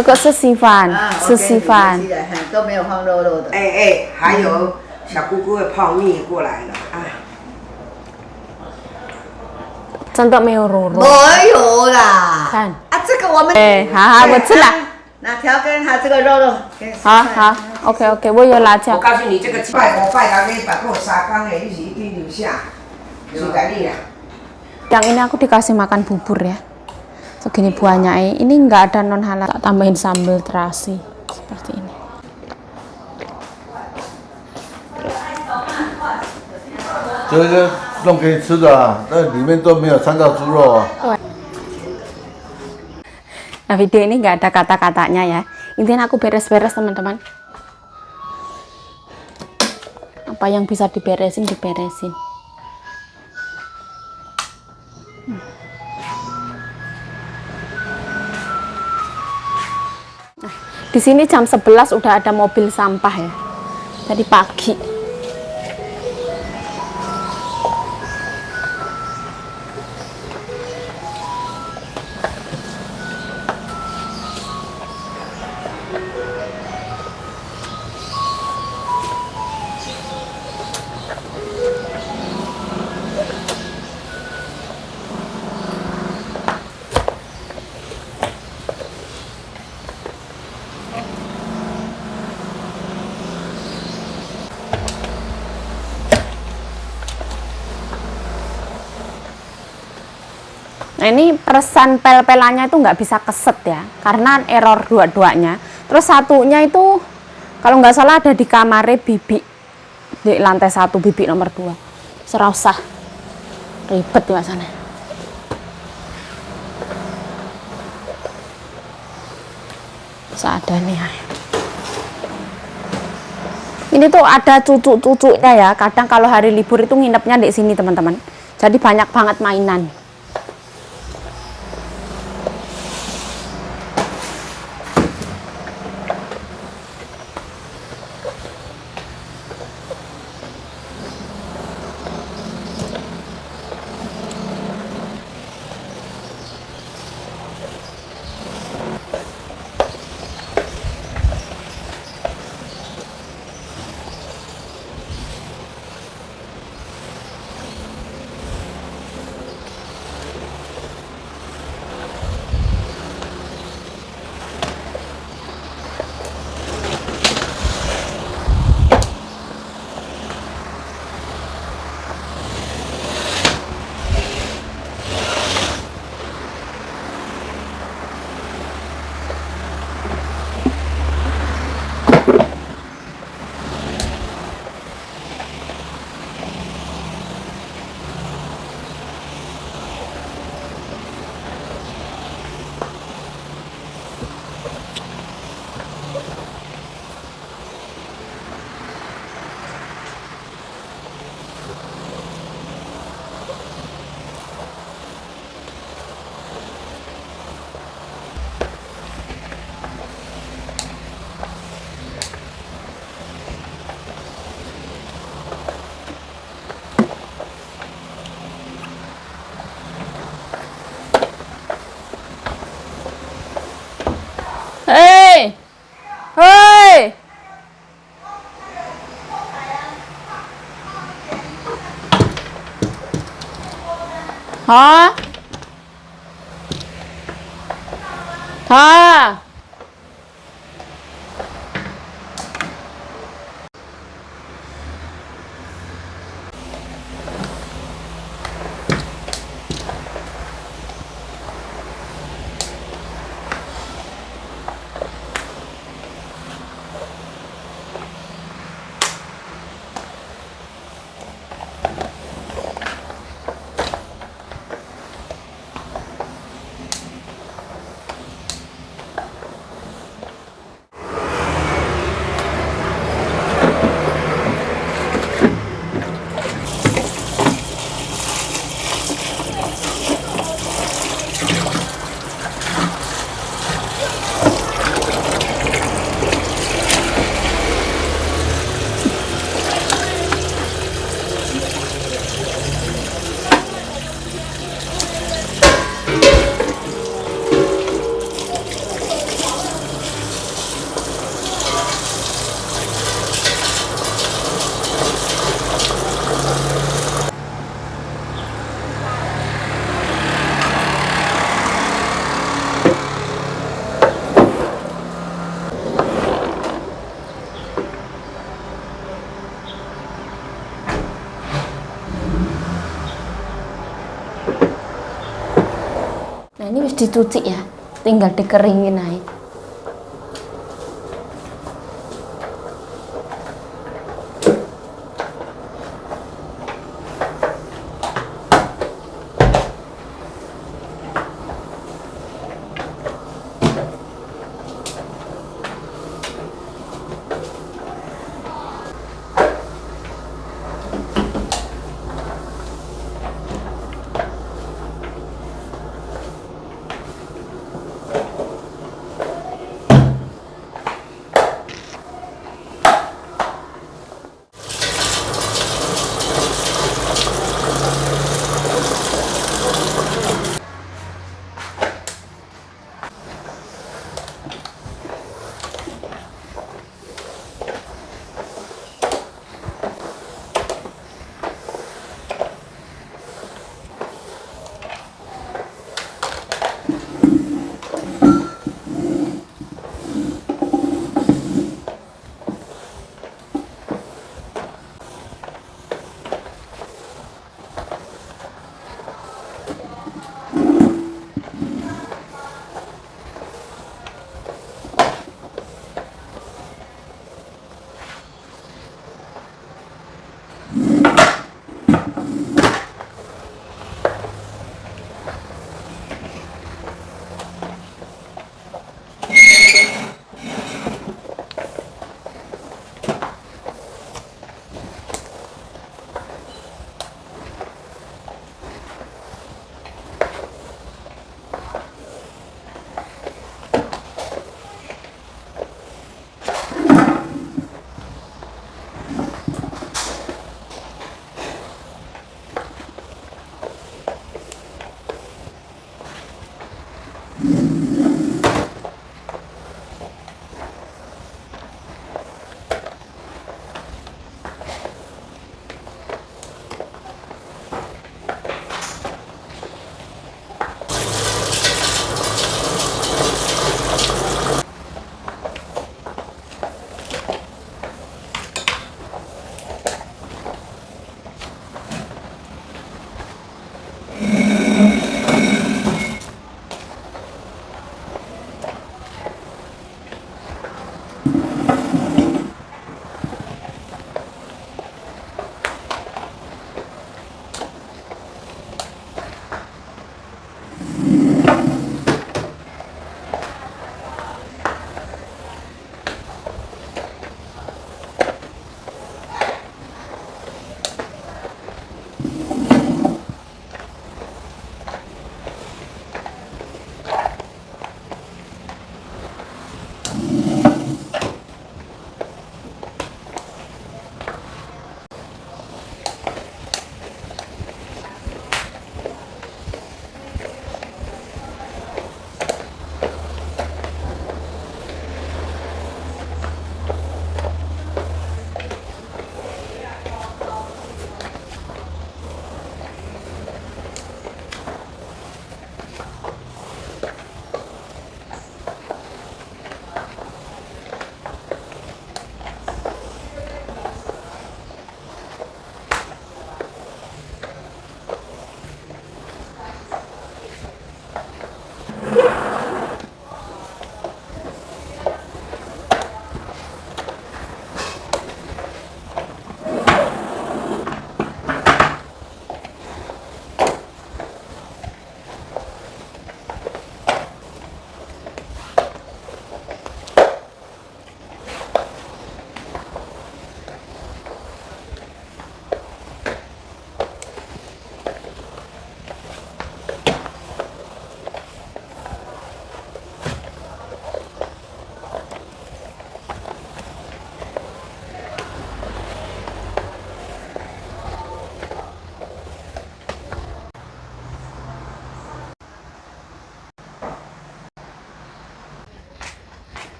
这个是稀饭，是稀饭。都没有放肉肉的。还有小姑姑的泡面过来了啊！真的没有肉肉。没有啦。看这个我们。好，我吃了。拿条跟它这个肉肉。好 ，OK， 我有辣椒。我告诉你，这个拜我拜到你把我沙缸的，你是一定留下，就给你了。Yang ini aku dikasih makan bubur ya. Segini banyak ini nggak ada non halal. Tak tambahin sambal terasi seperti ini. 这个弄给你吃的啊，那里面都没有掺到猪肉啊。Nah, video ini nggak ada kata-katanya ya. Intinya aku beres-beres teman-teman. Apa yang bisa diberesin, diberesin. Nah, di sini jam 11 udah ada mobil sampah ya. Tadi pagi. Nah ini peresan pel-pelannya itu nggak bisa keset ya, karena error dua-duanya. Terus satunya itu kalau nggak salah ada di kamar bibi, di lantai 1 bibi nomor 2. Serasa ribet di sana. Seadanya. Ini tuh ada cucu-cucunya ya. Kadang kalau hari libur itu nginepnya di sini teman-teman. Jadi banyak banget mainan. Hei! Hei! Hả? Hả? Nah, ini wis dicuci ya. Tinggal dikeringin aja.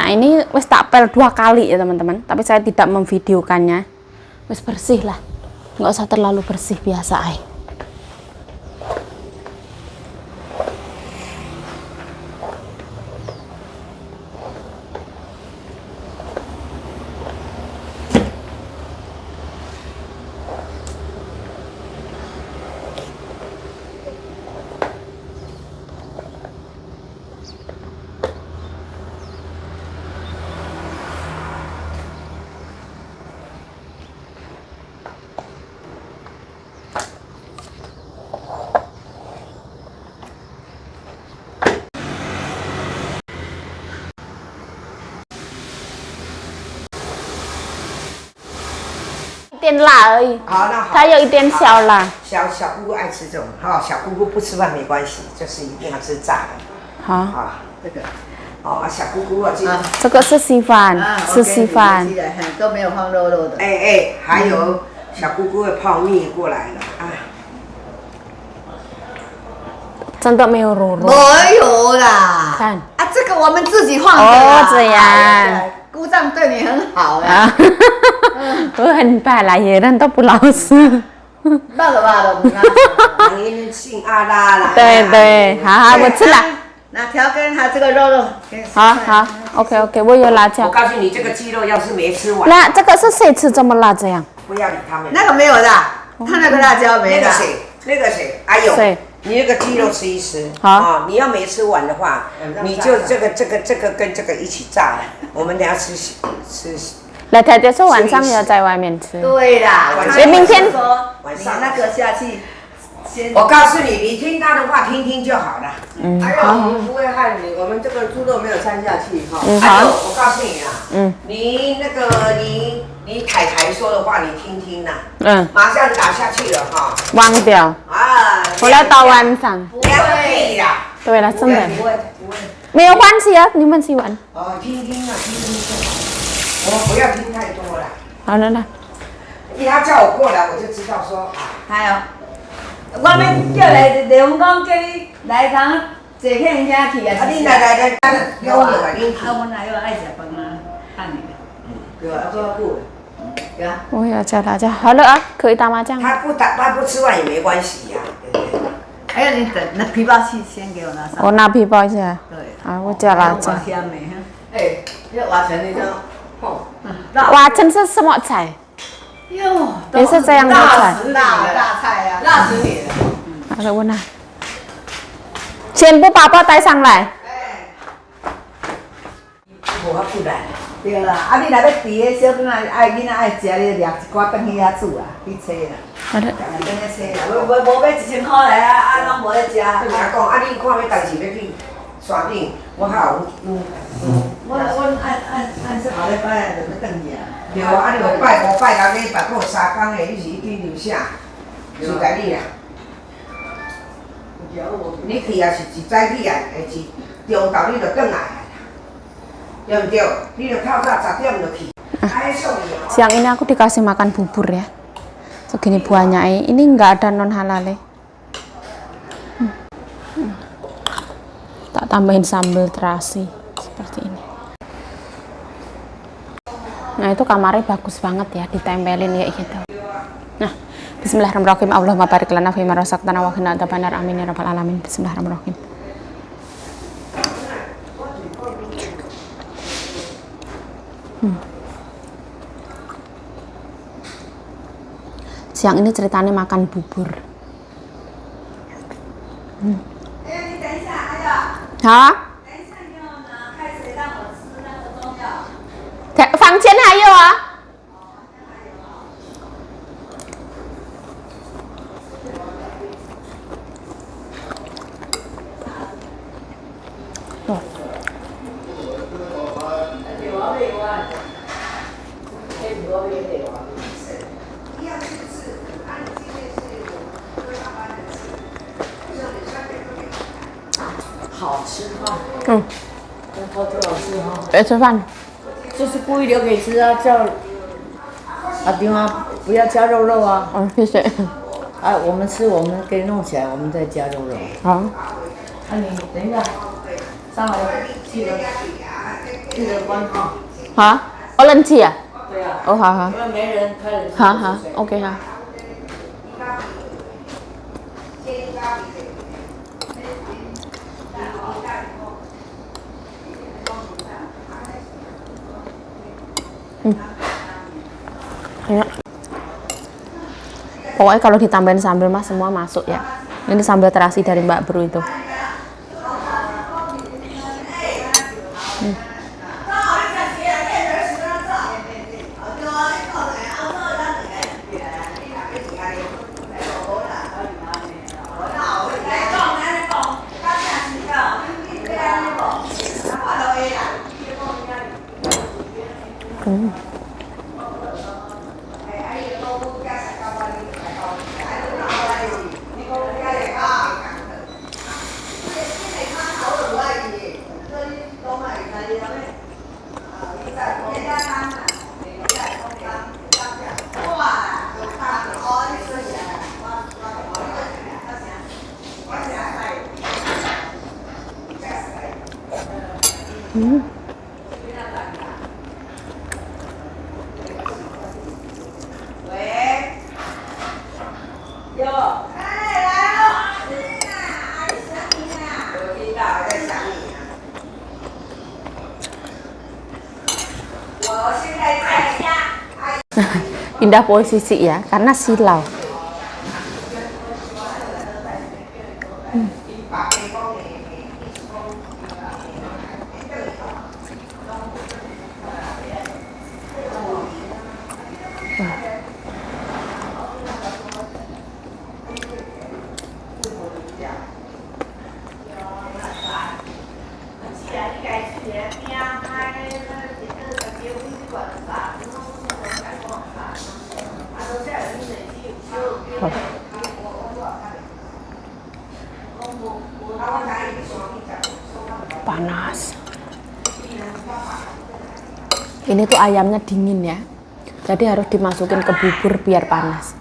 ini wis tak pel 2 kali ya teman-teman, tapi saya tidak memvideokannya. Wis bersih lah, nggak usah terlalu bersih, biasa aja.一点辣而已，好，那好。它有一点小辣。小姑姑爱吃这种，哈，小姑姑不吃饭没关系，就是一定要吃炸的。好，啊，这个，哦，小姑姑啊，这个是稀饭，是稀饭。都没有放肉肉的。哎，还有小姑姑的泡面过来了，啊。真的没有肉肉。没有啦。看啊，这个我们自己放的哦，这样。姑丈对你很好哎。啊，我很怕来别人都不老实。那个吧，我们您姓阿拉啦。对，好，我吃了。拿条跟他这个肉肉。好 ，OK， 我有辣椒。我告诉你，这个鸡肉要是没吃完，那这个是谁吃这么辣这样？不要理他们。那个没有的，他那个辣椒没的。那个谁，哎呦，你那个鸡肉吃一吃。好，你要没吃完的话，你就这个跟这个一起炸了。我们等下吃。来，他就说晚上要在外面吃。对啦，所以明天晚上那个下去。我告诉你，你听他的话，听听就好了。还有我们不会害你，我们这个猪肉没有掺下去哈。还有，我告诉你啊，你那个你太太说的话，你听听呐。马上打下去了哈。忘掉。啊。回来到晚上。不会啦。对了，真的。不会。没有关系啊，你们吃完。哦，听听就好。我们不要听太多了。好了啦。他叫我过来，我就知道说。还有。我要叫雷文讲叫你来堂坐客人家去啊！你来，有我啊，你去。我哪有爱食饭啊？看你。对啊，这不。对啊。我要加辣椒，好了啊，可以打麻将。他不吃饭也没关系呀。还有你等那皮包器先给我拿上。我拿皮包一下。对。啊，我加辣椒。哎，这瓦城那张。瓦城是什么菜？哟，也是这样的菜。大菜呀，辣死你了。好了，我拿。全部爸爸带上来。我不来。对啦，啊你若要煮个小囡仔爱囡仔爱食，你掠一寡转去遐煮啊，去切啦。好的。转去切啦，无买1000块来啊，拢无咧食。我讲啊，你看要代志要去山顶，我好我按说后礼拜就要转去啊。对啊，啊你5拜6拜还有3工的，你是一天留啥？就甲你啦。你去也是一早起来，会是中昼你就转来。对不对？你就透早10点就去。Siang ini aku dikasih makan bubur ya. Segini banyak ini nggak ada non halal. Tak tambahin sambal terasi seperti ini. Nah itu kamarnya bagus banget ya, ditempelin ya gitu. Nah, Bismillahirrahmanirrahim. Allahumma barik lana fima razaqtana wa qina adzabannar. Amin ya rabbal alamin. Bismillahirrahmanirrahim. Siang ini ceritanya makan bubur. Hả? 房间还有啊。好吃哈。偷偷好吃哈。别吃饭。就是故意留给你吃啊，叫阿丁啊不要加肉肉啊。谢谢。啊，我们吃，我们给你弄起来，我们再加肉肉。好。那你等一下，上来记得去的关号。哈，哦，冷气啊？对啊。哦，好好因，为没人开冷气。好好，OK 好。Ya. Pokoknya kalau ditambahin sambal mah semua masuk ya. Ini sambal terasi dari Mbak Bro itu. Pindah posisi ya, karena silau. Panas. Ini tuh ayamnya dingin ya, jadi harus dimasukin ke bubur biar panas.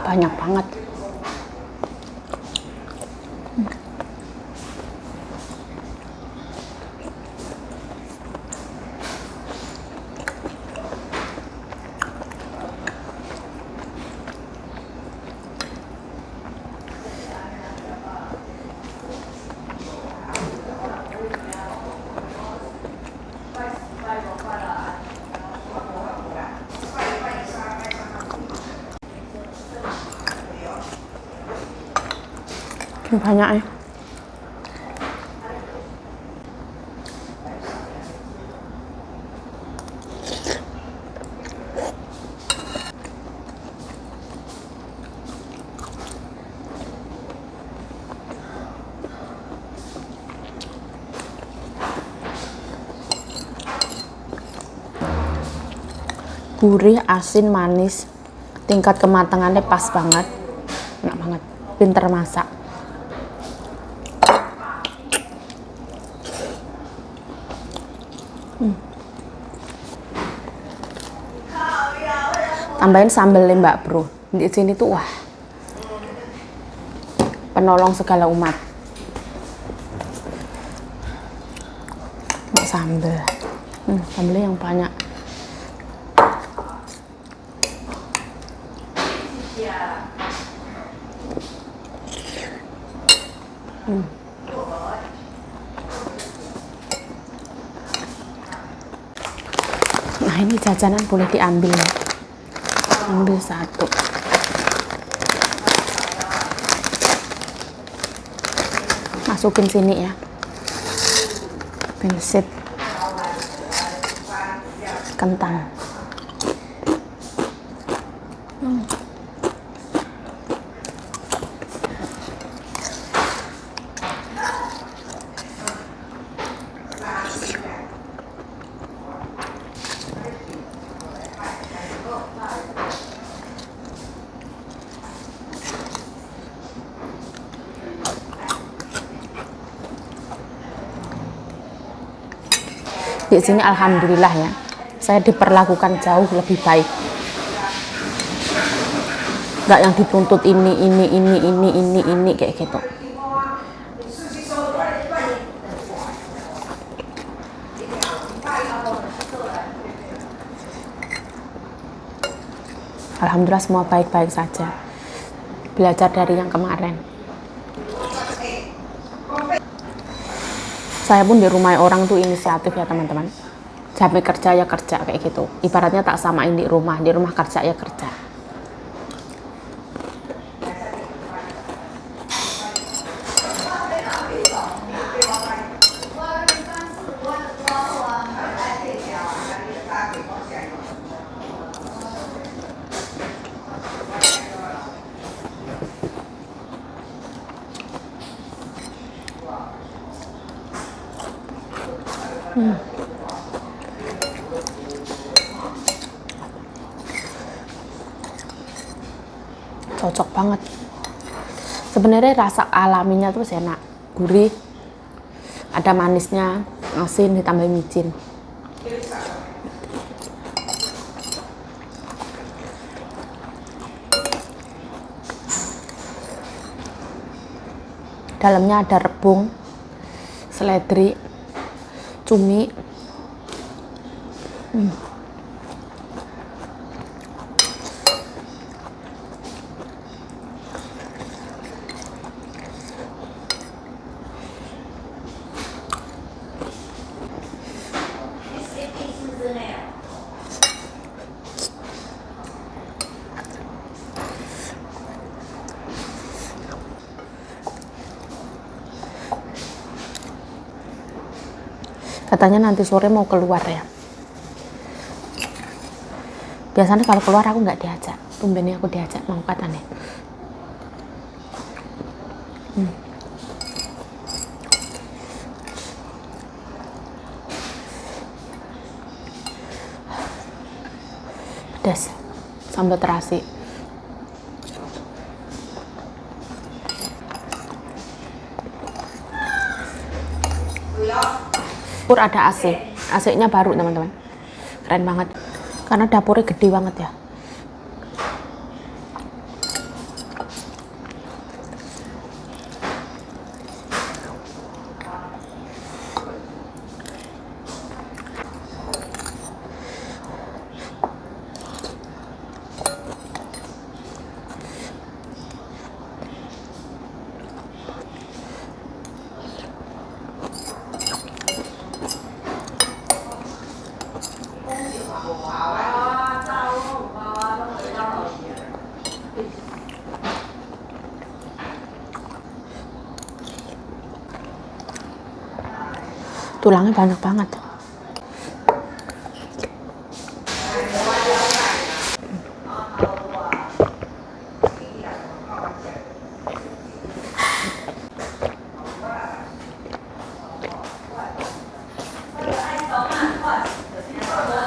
Banyak banget. Ini banyak ya. Gurih, asin, manis, tingkat kematangannya pas banget, enak banget, pinter masak. Tambahin sambelnya Mbak Bro, di sini tuh wah, penolong segala umat. Sambel, sambelnya yang banyak. Nah ini jajanan boleh diambil ya, ambil satu. Masukin sini ya, pensit, kentang. Di sini alhamdulillah ya, saya diperlakukan jauh lebih baik. Nggak yang dituntut ini kayak gitu. Alhamdulillah semua baik-baik saja. Belajar dari yang kemarin. Saya pun di rumah orang tuh inisiatif ya teman-teman. Sampai kerja ya kerja kayak gitu. Ibaratnya tak samain di rumah kerja ya kerja. Cocok banget. Sebenarnya rasa alaminya tuh enak, gurih, ada manisnya, asin ditambah micin. Dalamnya ada rebung, seledri, cumi. Katanya nanti sore mau keluar ya. Biasanya kalau keluar aku nggak diajak. Tumbennya aku diajak, mau katanya. Pedas, sambal terasi. Dapur ada AC, AC-nya baru teman-teman, keren banget karena dapurnya gede banget ya. Tulangnya banyak banget.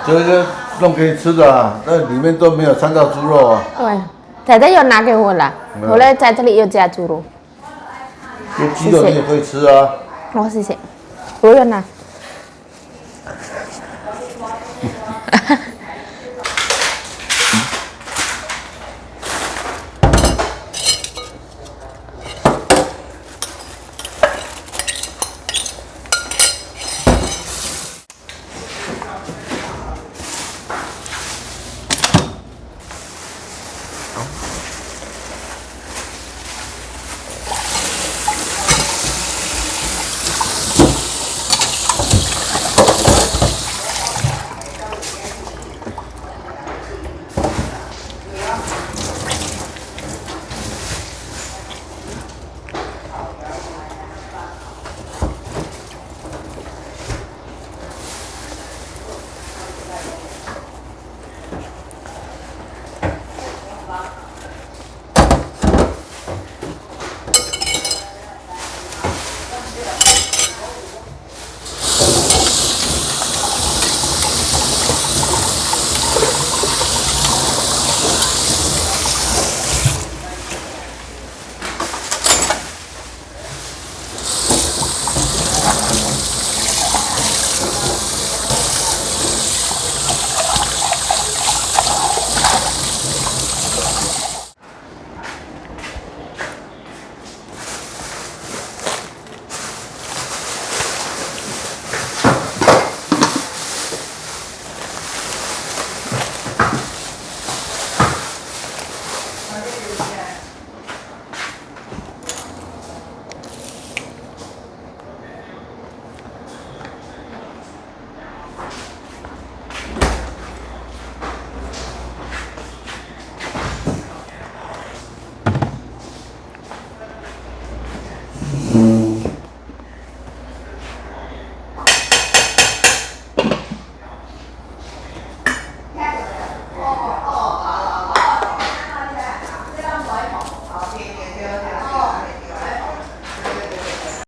这个弄给你吃的啊，那里面都没有掺到猪肉啊。 仔仔又拿给我了，我呢在这里又加猪肉。有鸡肉你也可以吃啊。哦，谢谢，不用了。